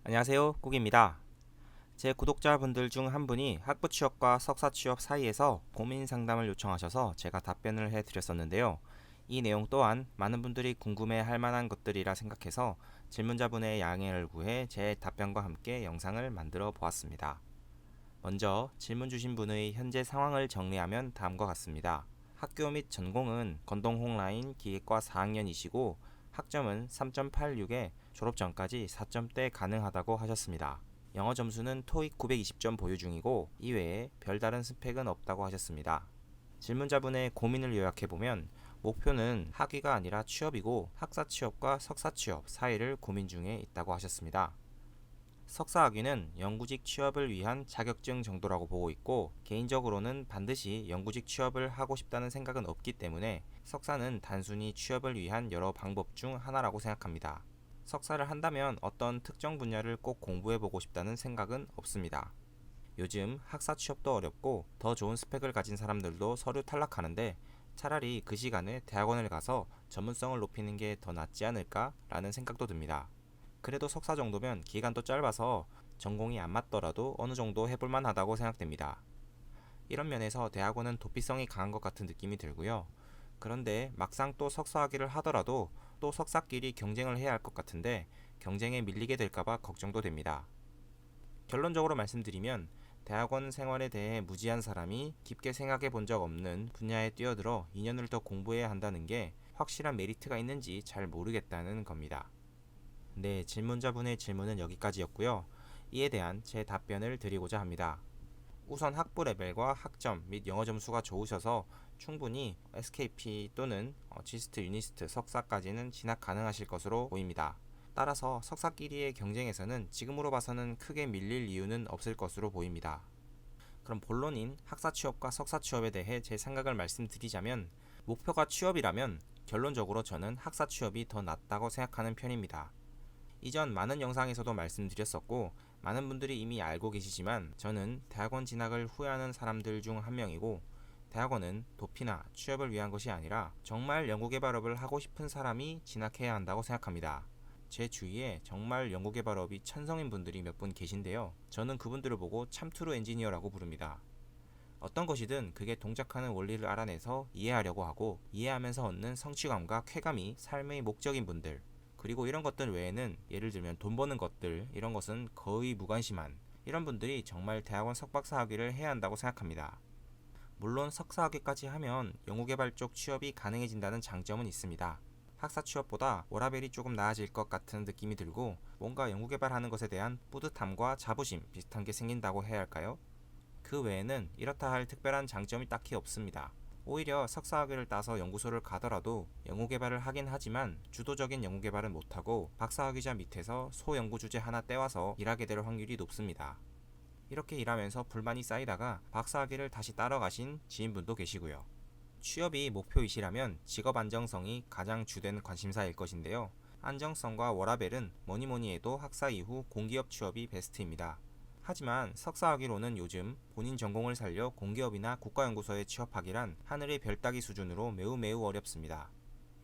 안녕하세요, 꾹입니다. 제 구독자분들 중 한 분이 학부 취업과 석사 취업 사이에서 고민 상담을 요청하셔서 제가 답변을 해드렸었는데요. 이 내용 또한 많은 분들이 궁금해 할 만한 것들이라 생각해서 질문자분의 양해를 구해 제 답변과 함께 영상을 만들어 보았습니다. 먼저 질문 주신 분의 현재 상황을 정리하면 다음과 같습니다. 학교 및 전공은 건동홍라인 기계과 4학년이시고 학점은 3.86에 졸업 전까지 4점대 가능하다고 하셨습니다. 영어 점수는 토익 920점 보유 중이고 이외에 별다른 스펙은 없다고 하셨습니다. 질문자분의 고민을 요약해보면 목표는 학위가 아니라 취업이고 학사 취업과 석사 취업 사이를 고민 중에 있다고 하셨습니다. 석사 학위는 영구직 취업을 위한 자격증 정도라고 보고 있고 개인적으로는 반드시 영구직 취업을 하고 싶다는 생각은 없기 때문에 석사는 단순히 취업을 위한 여러 방법 중 하나라고 생각합니다. 석사를 한다면 어떤 특정 분야를 꼭 공부해보고 싶다는 생각은 없습니다. 요즘 학사 취업도 어렵고 더 좋은 스펙을 가진 사람들도 서류 탈락하는데 차라리 그 시간에 대학원을 가서 전문성을 높이는 게 더 낫지 않을까 라는 생각도 듭니다. 그래도 석사 정도면 기간도 짧아서 전공이 안 맞더라도 어느 정도 해볼만 하다고 생각됩니다. 이런 면에서 대학원은 도피성이 강한 것 같은 느낌이 들고요. 그런데 막상 또 석사 학위를 하더라도 또 석사끼리 경쟁을 해야 할 것 같은데 경쟁에 밀리게 될까봐 걱정도 됩니다. 결론적으로 말씀드리면 대학원 생활에 대해 무지한 사람이 깊게 생각해 본 적 없는 분야에 뛰어들어 2년을 더 공부해야 한다는 게 확실한 메리트가 있는지 잘 모르겠다는 겁니다. 네, 질문자분의 질문은 여기까지였고요. 이에 대한 제 답변을 드리고자 합니다. 우선 학부 레벨과 학점 및 영어 점수가 좋으셔서 충분히 SKP 또는 지스트, 유니스트, 석사까지는 진학 가능하실 것으로 보입니다. 따라서 석사끼리의 경쟁에서는 지금으로 봐서는 크게 밀릴 이유는 없을 것으로 보입니다. 그럼 본론인 학사 취업과 석사 취업에 대해 제 생각을 말씀드리자면 목표가 취업이라면 결론적으로 저는 학사 취업이 더 낫다고 생각하는 편입니다. 이전 많은 영상에서도 말씀드렸었고 많은 분들이 이미 알고 계시지만 저는 대학원 진학을 후회하는 사람들 중 한 명이고 대학원은 도피나 취업을 위한 것이 아니라 정말 연구개발업을 하고 싶은 사람이 진학해야 한다고 생각합니다. 제 주위에 정말 연구개발업이 천성인 분들이 몇 분 계신데요. 저는 그분들을 보고 참트루 엔지니어라고 부릅니다. 어떤 것이든 그게 동작하는 원리를 알아내서 이해하려고 하고 이해하면서 얻는 성취감과 쾌감이 삶의 목적인 분들, 그리고 이런 것들 외에는 예를 들면 돈 버는 것들, 이런 것은 거의 무관심한 이런 분들이 정말 대학원 석박사 학위를 해야 한다고 생각합니다. 물론 석사 학위까지 하면 연구개발 쪽 취업이 가능해진다는 장점은 있습니다. 학사 취업보다 워라밸이 조금 나아질 것 같은 느낌이 들고 뭔가 연구개발하는 것에 대한 뿌듯함과 자부심 비슷한 게 생긴다고 해야 할까요? 그 외에는 이렇다 할 특별한 장점이 딱히 없습니다. 오히려 석사학위를 따서 연구소를 가더라도 연구개발을 하긴 하지만 주도적인 연구개발은 못하고 박사학위자 밑에서 소연구 주제 하나 떼와서 일하게 될 확률이 높습니다. 이렇게 일하면서 불만이 쌓이다가 박사학위를 다시 따러 가신 지인분도 계시고요. 취업이 목표이시라면 직업 안정성이 가장 주된 관심사일 것인데요. 안정성과 워라밸은 뭐니뭐니 해도 학사 이후 공기업 취업이 베스트입니다. 하지만 석사학위로는 요즘 본인 전공을 살려 공기업이나 국가연구소에 취업하기란 하늘의 별 따기 수준으로 매우 어렵습니다.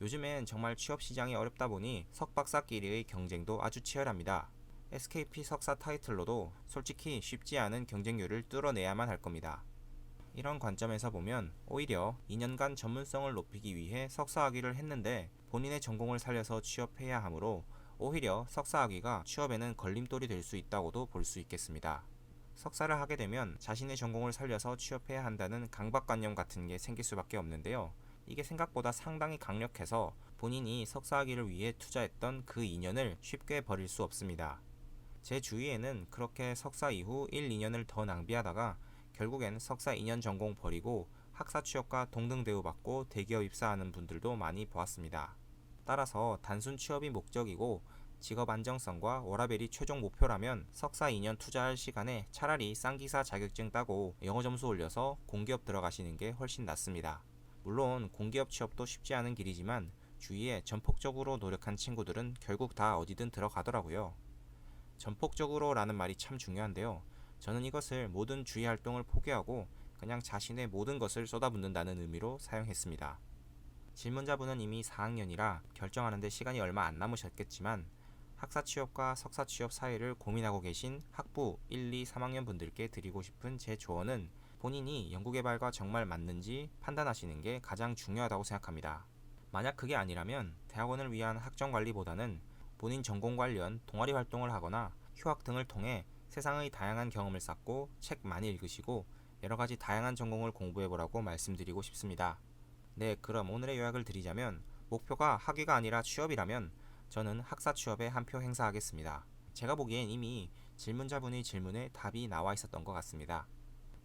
요즘엔 정말 취업 시장이 어렵다 보니 석박사끼리의 경쟁도 아주 치열합니다. SKP 석사 타이틀로도 솔직히 쉽지 않은 경쟁률을 뚫어내야만 할 겁니다. 이런 관점에서 보면 오히려 2년간 전문성을 높이기 위해 석사학위를 했는데 본인의 전공을 살려서 취업해야 하므로 오히려 석사학위가 취업에는 걸림돌이 될 수 있다고도 볼 수 있겠습니다. 석사를 하게 되면 자신의 전공을 살려서 취업해야 한다는 강박관념 같은 게 생길 수밖에 없는데요. 이게 생각보다 상당히 강력해서 본인이 석사학위를 위해 투자했던 그 2년을 쉽게 버릴 수 없습니다. 제 주위에는 그렇게 석사 이후 1, 2년을 더 낭비하다가 결국엔 석사 2년 전공 버리고 학사 취업과 동등 대우받고 대기업 입사하는 분들도 많이 보았습니다. 따라서 단순 취업이 목적이고 직업 안정성과 워라밸이 최종 목표라면 석사 2년 투자할 시간에 차라리 쌍기사 자격증 따고 영어 점수 올려서 공기업 들어가시는 게 훨씬 낫습니다. 물론 공기업 취업도 쉽지 않은 길이지만 주위에 전폭적으로 노력한 친구들은 결국 다 어디든 들어가더라고요. 전폭적으로 라는 말이 참 중요한데요. 저는 이것을 모든 주위 활동을 포기하고 그냥 자신의 모든 것을 쏟아붓는다는 의미로 사용했습니다. 질문자분은 이미 4학년이라 결정하는데 시간이 얼마 안 남으셨겠지만 학사 취업과 석사 취업 사이를 고민하고 계신 학부 1, 2, 3학년 분들께 드리고 싶은 제 조언은 본인이 연구개발과 정말 맞는지 판단하시는 게 가장 중요하다고 생각합니다. 만약 그게 아니라면 대학원을 위한 학점 관리보다는 본인 전공 관련 동아리 활동을 하거나 휴학 등을 통해 세상의 다양한 경험을 쌓고 책 많이 읽으시고 여러가지 다양한 전공을 공부해보라고 말씀드리고 싶습니다. 네, 그럼 오늘의 요약을 드리자면 목표가 학위가 아니라 취업이라면 저는 학사 취업에 한 표 행사하겠습니다. 제가 보기엔 이미 질문자분의 질문에 답이 나와 있었던 것 같습니다.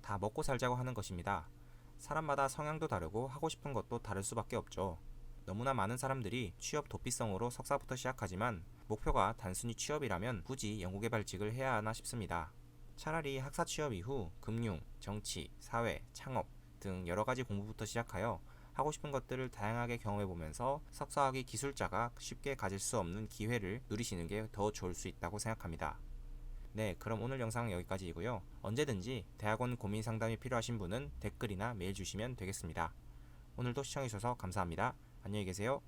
다 먹고 살자고 하는 것입니다. 사람마다 성향도 다르고 하고 싶은 것도 다를 수밖에 없죠. 너무나 많은 사람들이 취업 도피성으로 석사부터 시작하지만 목표가 단순히 취업이라면 굳이 연구개발직을 해야 하나 싶습니다. 차라리 학사 취업 이후 금융, 정치, 사회, 창업 등 여러가지 공부부터 시작하여 하고 싶은 것들을 다양하게 경험해보면서 석사학위 기술자가 쉽게 가질 수 없는 기회를 누리시는 게 더 좋을 수 있다고 생각합니다. 네, 그럼 오늘 영상은 여기까지이고요. 언제든지 대학원 고민 상담이 필요하신 분은 댓글이나 메일 주시면 되겠습니다. 오늘도 시청해주셔서 감사합니다. 안녕히 계세요.